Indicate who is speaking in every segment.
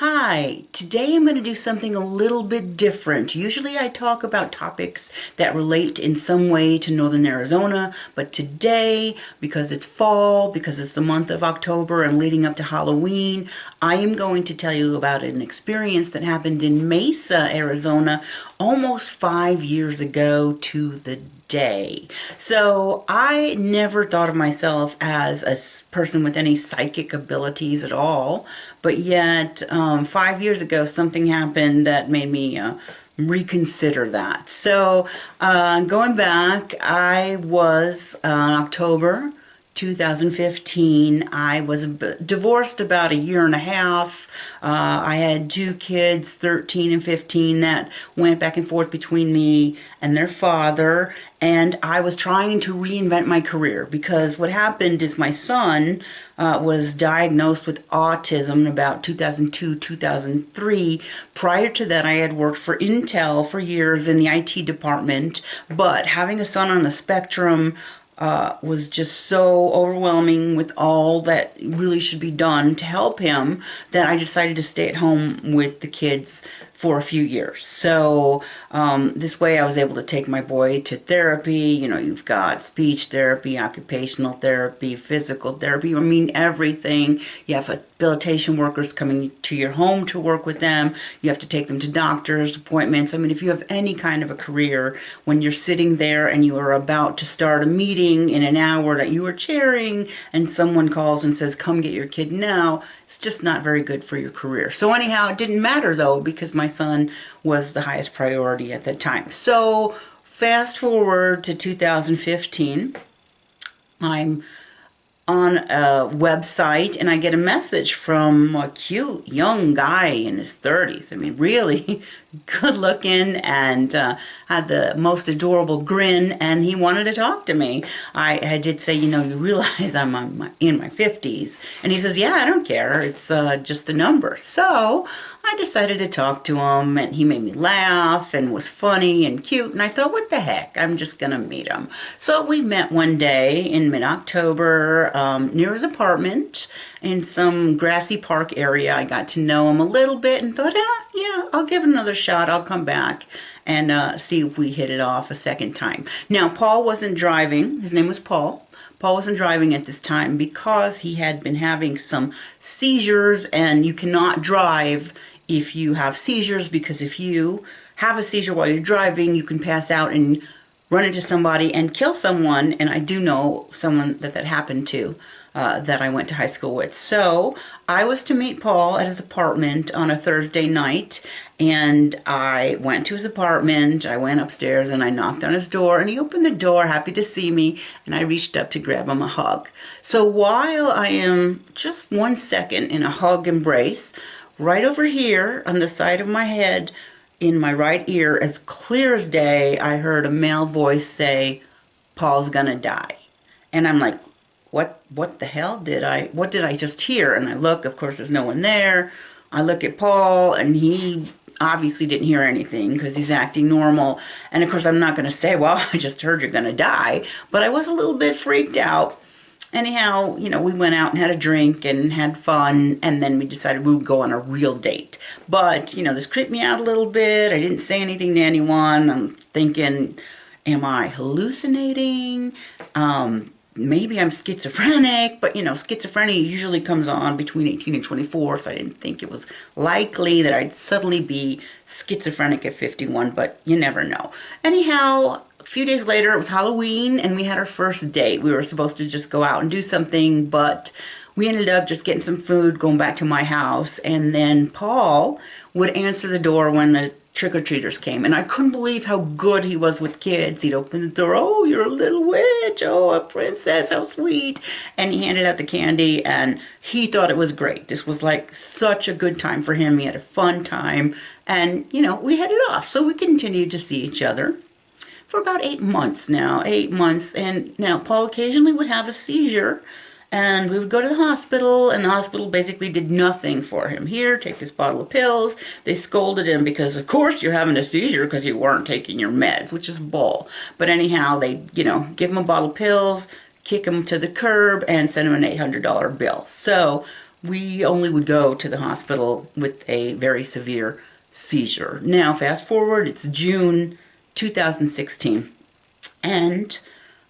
Speaker 1: Hi, today I'm going to do something a little bit different. Usually I talk about topics that relate in some way to Northern Arizona, but today, because it's fall, because it's the month of October and leading up to Halloween, I am going to tell you about an experience that happened in Mesa, Arizona, almost 5 years ago to the day. So I never thought of myself as a person with any psychic abilities at all, but yet 5 years ago something happened that made me reconsider that. So going back, I was October 2015. I was divorced about a year and a half. I had two kids, 13 and 15, that went back and forth between me and their father. And I was trying to reinvent my career because what happened is my son was diagnosed with autism in about 2002, 2003. Prior to that, I had worked for Intel for years in the IT department, but having a son on the spectrum was just so overwhelming with all that really should be done to help him that I decided to stay at home with the kids for a few years. So this way I was able to take my boy to therapy. You know, you've got speech therapy, occupational therapy, physical therapy. I mean, everything. You have rehabilitation workers coming to your home to work with them. You have to take them to doctor's appointments. I mean, if you have any kind of a career, when you're sitting there and you are about to start a meeting in an hour that you are chairing and someone calls and says, come get your kid now, it's just not very good for your career. So anyhow, it didn't matter though, because my son was the highest priority at the time. So fast forward to 2015, I'm on a website and I get a message from a cute young guy in his 30s. I mean, really good looking and had the most adorable grin, and he wanted to talk to me. I did say, you know, you realize I'm in my 50s. And he says, yeah, I don't care. It's just a number. So I decided to talk to him, and he made me laugh and was funny and cute. And I thought, what the heck? I'm just going to meet him. So we met one day in mid-October near his apartment in some grassy park area. I got to know him a little bit and thought, yeah, I'll give it another shot. I'll come back and see if we hit it off a second time. Now, Paul wasn't driving. His name was Paul. Paul wasn't driving at this time because he had been having some seizures, and you cannot drive if you have seizures, because if you have a seizure while you're driving, you can pass out and run into somebody and kill someone. And I do know someone that happened to, that I went to high school with. So I was to meet Paul at his apartment on a Thursday night, and I went to his apartment. I went upstairs and I knocked on his door, and he opened the door, happy to see me, and I reached up to grab him a hug. So while I am just 1 second in a hug embrace, right over here on the side of my head, in my right ear, as clear as day, I heard a male voice say, Paul's gonna die. And I'm like, what the hell what did I just hear? And I look, of course, there's no one there. I look at Paul, and he obviously didn't hear anything because he's acting normal. And of course, I'm not going to say, well, I just heard you're going to die. But I was a little bit freaked out. Anyhow, you know, we went out and had a drink and had fun, and then we decided we would go on a real date. But, you know, this creeped me out a little bit. I didn't say anything to anyone. I'm thinking, am I hallucinating? Maybe I'm schizophrenic, but you know, schizophrenia usually comes on between 18 and 24, so I didn't think it was likely that I'd suddenly be schizophrenic at 51, but you never know. Anyhow, a few days later, it was Halloween, and we had our first date. We were supposed to just go out and do something, but we ended up just getting some food, going back to my house, and then Paul would answer the door when the trick-or-treaters came, and I couldn't believe how good he was with kids. He'd open the door, oh, you're a little witch, oh, a princess, how sweet, and he handed out the candy, and he thought it was great. This was like such a good time for him. He had a fun time, and you know, we headed off. So we continued to see each other for about 8 months now, 8 months, and now Paul occasionally would have a seizure, and we would go to the hospital, and the hospital basically did nothing for him. Here, take this bottle of pills. They scolded him because, of course, you're having a seizure because you weren't taking your meds, which is bull. But anyhow, they, you know, give him a bottle of pills, kick him to the curb, and send him an $800 bill. So we only would go to the hospital with a very severe seizure. Now, fast forward, it's June 2016, and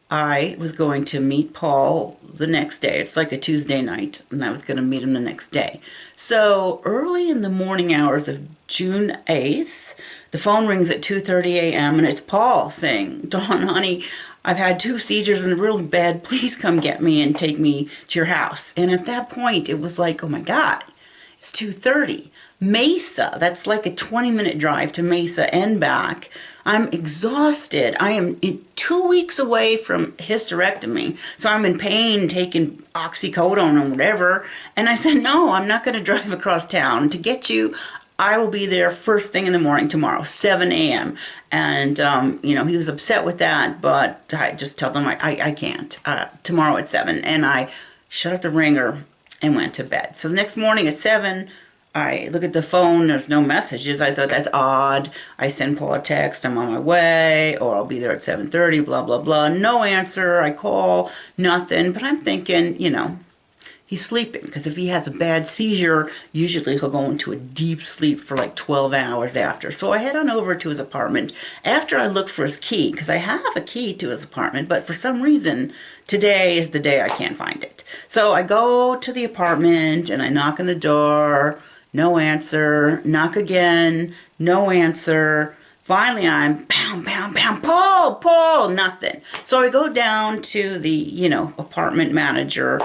Speaker 1: I was going to meet Paul the next day. It's like a Tuesday night, and I was going to meet him the next day. So early in the morning hours of June 8th, the phone rings at 2:30 a.m., and it's Paul saying, "Dawn, honey, I've had 2 seizures and really bad. Please come get me and take me to your house." And at that point, it was like, oh my God, it's 2:30. Mesa, that's like a 20-minute drive to Mesa and back. I'm exhausted. I am 2 weeks away from hysterectomy, so I'm in pain, taking oxycodone or whatever. And I said, no, I'm not going to drive across town to get you. I will be there first thing in the morning tomorrow, 7 a.m. And, he was upset with that, but I just told him I can't. Tomorrow at 7. And I shut off the ringer and went to bed. So the next morning at 7, I look at the phone, there's no messages. I thought, that's odd. I send Paul a text, I'm on my way, or I'll be there at 7:30, blah, blah, blah. No answer. I call, nothing. But I'm thinking, he's sleeping, because if he has a bad seizure, usually he'll go into a deep sleep for like 12 hours after. So I head on over to his apartment after I look for his key, because I have a key to his apartment, but for some reason, today is the day I can't find it. So I go to the apartment and I knock on the door. No answer. Knock again. No answer. Finally, I'm pound, pound, pound. Paul, nothing. So I go down to the, apartment manager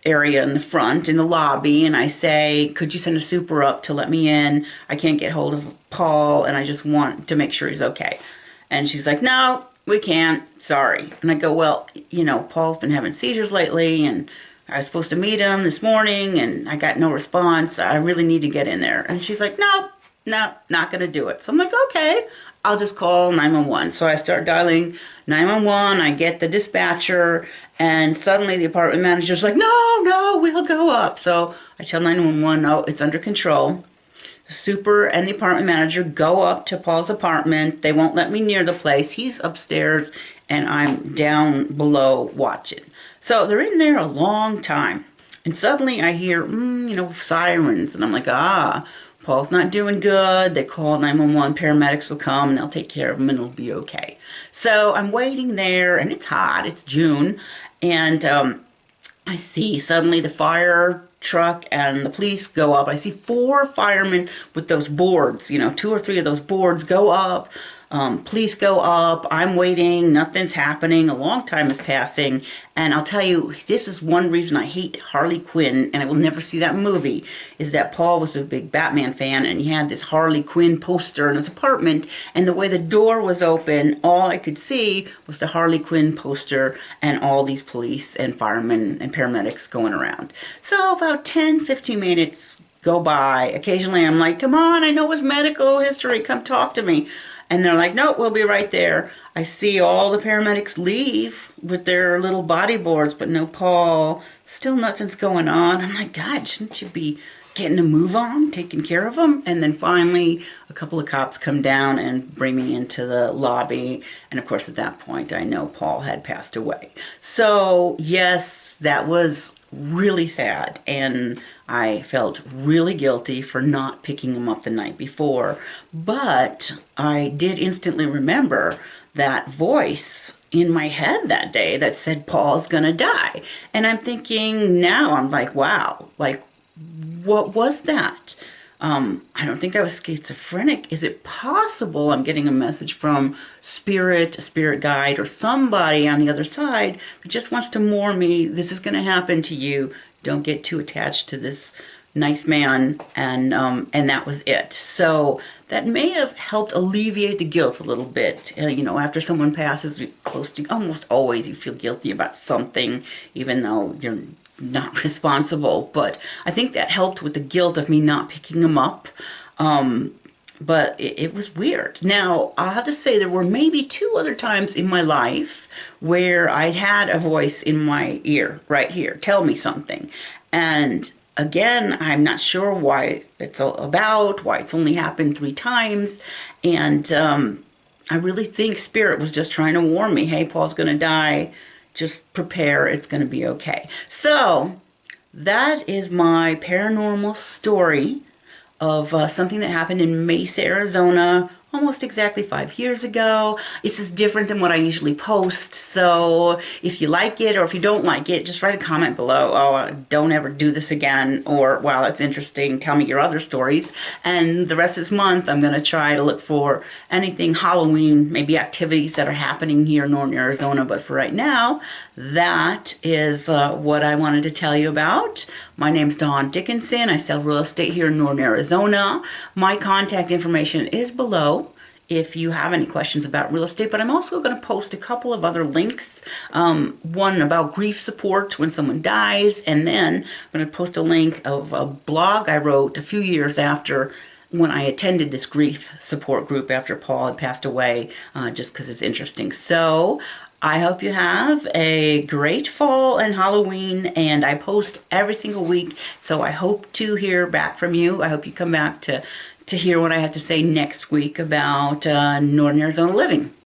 Speaker 1: area in the front, in the lobby, and I say, could you send a super up to let me in? I can't get hold of Paul, and I just want to make sure he's okay. And she's like, no, we can't. Sorry. And I go, well, Paul's been having seizures lately, and I was supposed to meet him this morning, and I got no response. I really need to get in there. And she's like, no, not going to do it. So I'm like, okay, I'll just call 911. So I start dialing 911. I get the dispatcher, and suddenly the apartment manager's like, no, we'll go up. So I tell 911, no, it's under control. The super and the apartment manager go up to Paul's apartment. They won't let me near the place. He's upstairs, and I'm down below watching. So they're in there a long time. And suddenly I hear, sirens. And I'm like, Paul's not doing good. They call 911. Paramedics will come and they'll take care of him and it'll be okay. So I'm waiting there, and it's hot. It's June. And I see suddenly the fire truck and the police go up. I see 4 firemen with those boards, 2 or 3 of those boards go up. Police go up. I'm waiting. Nothing's happening. A long time is passing. And I'll tell you, this is one reason I hate Harley Quinn, and I will never see that movie, is that Paul was a big Batman fan, and he had this Harley Quinn poster in his apartment, and the way the door was open, all I could see was the Harley Quinn poster and all these police and firemen and paramedics going around. So about 10, 15 minutes go by. Occasionally I'm like, come on, I know his medical history. Come talk to me. And they're like, nope, we'll be right there. I see all the paramedics leave with their little body boards, but no Paul. Still nothing's going on. I'm like, God, shouldn't you be getting a move on, taking care of him? And then finally, a couple of cops come down and bring me into the lobby. And of course, at that point, I know Paul had passed away. So yes, that was really sad. And I felt really guilty for not picking him up the night before. But I did instantly remember that voice in my head that day that said, Paul's gonna die. And I'm thinking now, I'm like, wow, like, what was that? I don't think I was schizophrenic. Is it possible I'm getting a message from a spirit guide, or somebody on the other side that just wants to warn me, this is going to happen to you. Don't get too attached to this nice man. And that was it. So that may have helped alleviate the guilt a little bit. After someone passes close to, almost always you feel guilty about something, even though you're not responsible. But I think that helped with the guilt of me not picking him up. But it was weird. Now, I'll have to say there were maybe 2 other times in my life where I'd had a voice in my ear, right here, tell me something. And again, I'm not sure why it's about, why it's only happened 3 times. And I really think Spirit was just trying to warn me, hey, Paul's going to die. Just prepare, it's going to be okay. So That is my paranormal story of something that happened in Mesa, Arizona, almost exactly 5 years ago. This is different than what I usually post, so if you like it or if you don't like it, just write a comment below. Oh, don't ever do this again, or wow, that's interesting, tell me your other stories. And the rest of this month, I'm going to try to look for anything Halloween, maybe activities that are happening here in Northern Arizona. But for right now, that is what I wanted to tell you about. My name's Dawn Dickenson. I sell real estate here in Northern Arizona. My contact information is below if you have any questions about real estate, but I'm also going to post a couple of other links. One about grief support when someone dies, and then I'm going to post a link of a blog I wrote a few years after when I attended this grief support group after Paul had passed away, just because it's interesting. So I hope you have a great fall and Halloween, and I post every single week, so I hope to hear back from you. I hope you come back to hear what I have to say next week about Northern Arizona living.